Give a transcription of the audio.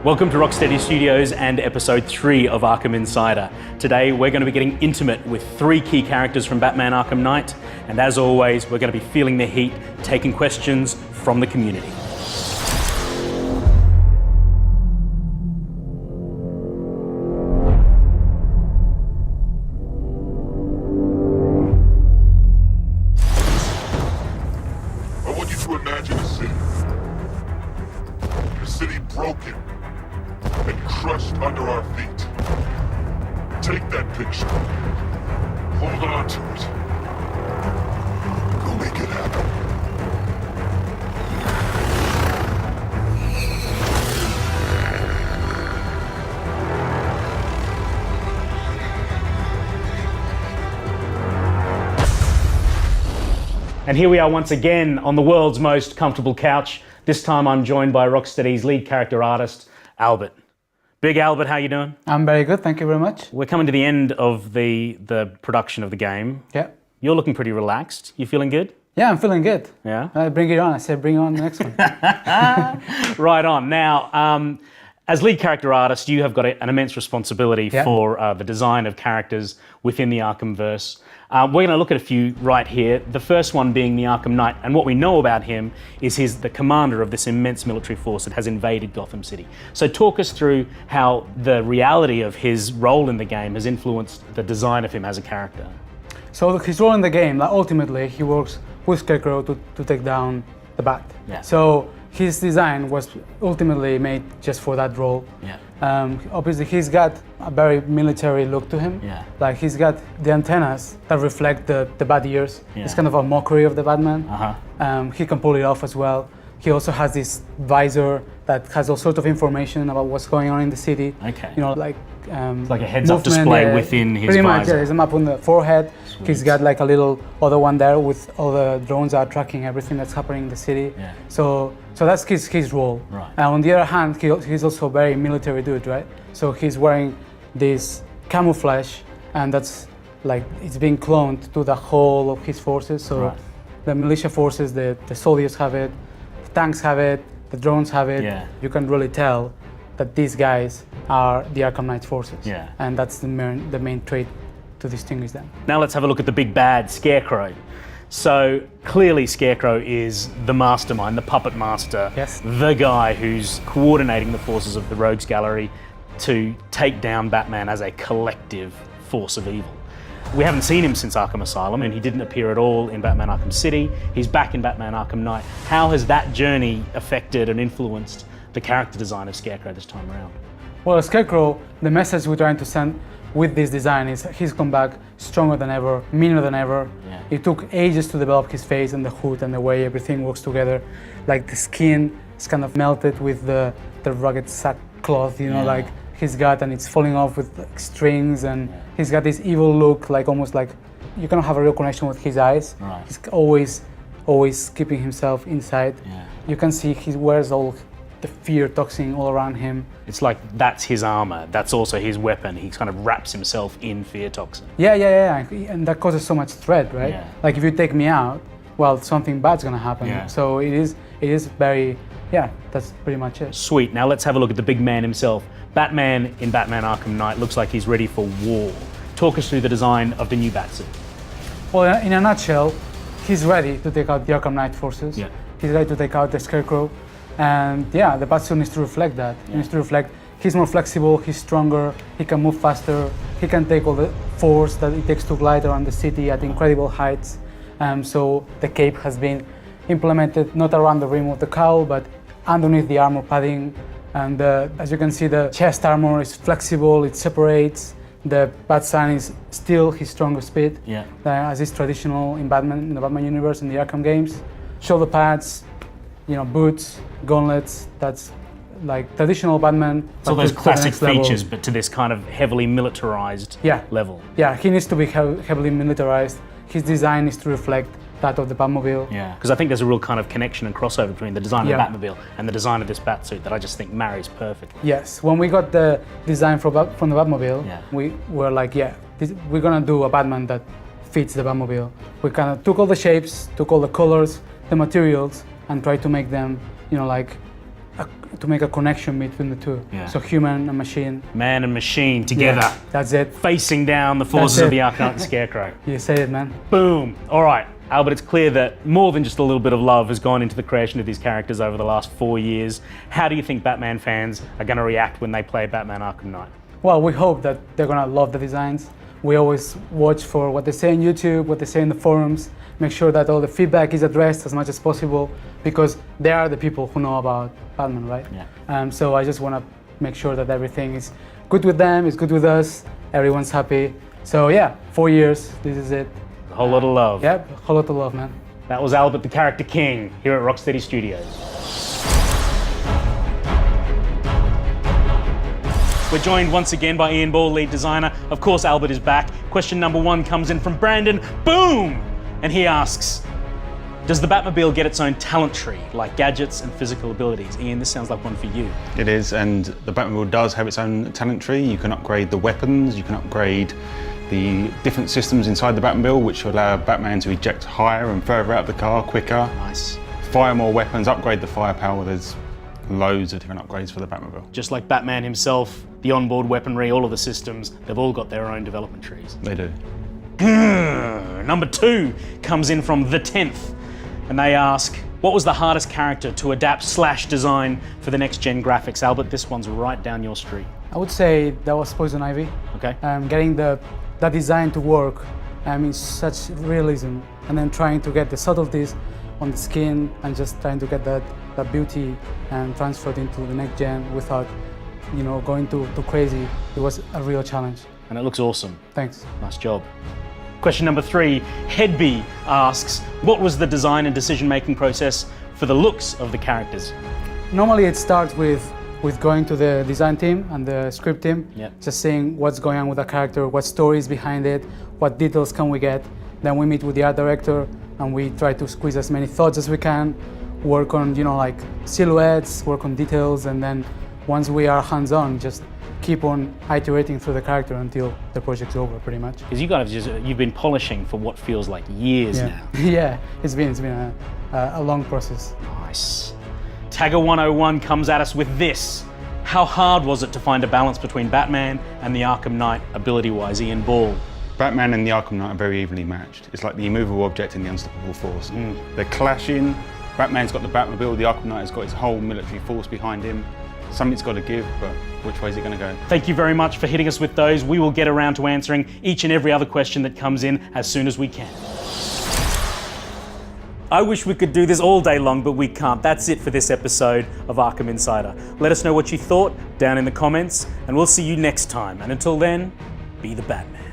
Welcome to Rocksteady Studios and episode 3 of Arkham Insider. Today we're going to be getting intimate with 3 key characters from Batman Arkham Knight, and as always we're going to be feeling the heat, taking questions from the community. I want you to imagine a city. A city broken and crushed under our feet. Take that picture. Hold on to it. Go make it happen. And here we are once again on the world's most comfortable couch. This time I'm joined by Rocksteady's lead character artist, Albert. Big Albert, how you doing? I'm very good, thank you very much. We're coming to the end of the production of the game. Yeah. You're looking pretty relaxed. You feeling good? Yeah, I'm feeling good. Yeah? Bring it on. I said bring on the next one. Right on. Now, as lead character artist, you have got an immense responsibility for the design of characters within the Arkhamverse. We're going to look at a few right here. The first one being the Arkham Knight, and what we know about him is he's the commander of this immense military force that has invaded Gotham City. So talk us through how the reality of his role in the game has influenced the design of him as a character. So his role in the game, ultimately, he works with Scarecrow to take down the Bat. Yeah. So his design was ultimately made just for that role. Yeah. Obviously, he's got a very military look to him. Yeah. Like he's got the antennas that reflect the bat ears. Yeah. It's kind of a mockery of the Batman. Uh-huh. He can pull it off as well. He also has this visor that has all sorts of information about what's going on in the city. Okay. You know, like It's like a heads-up display within his pretty much, visor. yeah, there's a map on the forehead. Sweet. He's got like a little other one there with all the drones are tracking everything that's happening in the city. Yeah. So that's his role. Right. And on the other hand, he's also a very military dude, right? So he's wearing this camouflage, and that's like it's being cloned to the whole of his forces. So Right. the militia forces, the soldiers have it, the tanks have it, the drones have it. Yeah. You can really tell that these guys are the Arkham Knight forces. Yeah. And that's the main trait to distinguish them. Now let's have a look at the big bad, Scarecrow. So clearly Scarecrow is the mastermind, the puppet master, Yes. the guy who's coordinating the forces of the Rogues Gallery to take down Batman as a collective force of evil. We haven't seen him since Arkham Asylum, and he didn't appear at all in Batman Arkham City. He's back in Batman Arkham Knight. How has that journey affected and influenced the character design of Scarecrow this time around? Well, Scarecrow, the message we're trying to send with this design is he's come back stronger than ever, meaner than ever. Yeah. It took ages to develop his face and the hood and the way everything works together. Like the skin is kind of melted with the rugged sackcloth, you know, Yeah. like he's got, and it's falling off with like, strings, and he's got this evil look, like almost like you cannot have a real connection with his eyes. Right. He's always keeping himself inside. Yeah. You can see he wears all the fear toxin all around him. It's like that's his armor, that's also his weapon. He kind of wraps himself in fear toxin. Yeah, and that causes so much threat, right? Yeah. Like if you take me out, well, something bad's gonna happen. Yeah. So it is very, that's pretty much it. Sweet, now let's have a look at the big man himself. Batman in Batman Arkham Knight looks like he's ready for war. Talk us through the design of the new Batsuit. Well, in a nutshell, he's ready to take out the Arkham Knight forces. Yeah. He's ready to take out the Scarecrow. And yeah, the Batsuit needs to reflect that. It needs to reflect he's more flexible, he's stronger, he can move faster, he can take all the force that it takes to glide around the city at incredible heights. So the cape has been implemented not around the rim of the cowl, but underneath the armor padding. And as you can see, the chest armor is flexible, it separates. The bat sign is still his strongest bit, as is traditional in Batman, in the Batman universe, in the Arkham games. Shoulder pads, boots, gauntlets, that's like traditional Batman. So those to the classic next level. features, but to this kind of heavily militarized level. Yeah, he needs to be heavily militarized. His design is to reflect that of the Batmobile. Yeah, because I think there's a real kind of connection and crossover between the design of the Batmobile and the design of this Batsuit that I just think marries perfectly. Yes, when we got the design from the Batmobile, we were like, we're gonna do a Batman that fits the Batmobile. We kind of took all the shapes, took all the colors, the materials, and tried to make them, to make a connection between the two. Yeah. So human and machine. Man and machine together, Yeah, that's it. facing down the forces of the Arkham and Scarecrow. You say it, man. Boom. All right, Albert, it's clear that more than just a little bit of love has gone into the creation of these characters over the last 4 years. How do you think Batman fans are going to react when they play Batman Arkham Knight? Well, we hope that they're gonna love the designs. We always watch for what they say on YouTube, what they say in the forums, make sure that all the feedback is addressed as much as possible, because they are the people who know about Batman, right? Yeah. So I just wanna make sure that everything is good with them, is good with us, everyone's happy. So yeah, 4 years, this is it. A whole lot of love. Yep, a whole lot of love, man. That was Albert the Character King here at Rocksteady Studios. We're joined once again by Ian Ball, lead designer. Of course, Albert is back. Question number 1 comes in from Brandon. Boom! And he asks, does the Batmobile get its own talent tree, like gadgets and physical abilities? Ian, this sounds like one for you. It is, and the Batmobile does have its own talent tree. You can upgrade the weapons, you can upgrade the different systems inside the Batmobile, which will allow Batman to eject higher and further out of the car quicker. Nice. Fire more weapons, upgrade the firepower. There's loads of different upgrades for the Batmobile. Just like Batman himself, the onboard weaponry, all of the systems, they've all got their own development trees. They do. Number 2 comes in from The 10th, and they ask, what was the hardest character to adapt/design for the next gen graphics? Albert, this one's right down your street. I would say that was Poison Ivy. Okay. Getting that design to work in such realism, and then trying to get the subtleties on the skin and just trying to get that beauty and transferred into the next gen without, going too crazy. It was a real challenge. And it looks awesome. Thanks. Nice job. Question number 3, Headby asks, what was the design and decision-making process for the looks of the characters? Normally it starts with going to the design team and the script team, Yep. just seeing what's going on with the character, what story is behind it, what details can we get. Then we meet with the art director and we try to squeeze as many thoughts as we can, work on, like silhouettes, work on details, and then once we are hands-on, just keep on iterating through the character until the project's over, pretty much. Because you've been polishing for what feels like years now. Yeah, it's been a long process. Nice. Tagger 101 comes at us with this. How hard was it to find a balance between Batman and the Arkham Knight ability-wise? Ian Ball. Batman and the Arkham Knight are very evenly matched. It's like the immovable object and the unstoppable force. They're clashing. Batman's got the Batmobile, the Arkham Knight has got his whole military force behind him. Something's got to give, but which way is it going to go? Thank you very much for hitting us with those. We will get around to answering each and every other question that comes in as soon as we can. I wish we could do this all day long, but we can't. That's it for this episode of Arkham Insider. Let us know what you thought down in the comments, and we'll see you next time. And until then, be the Batman.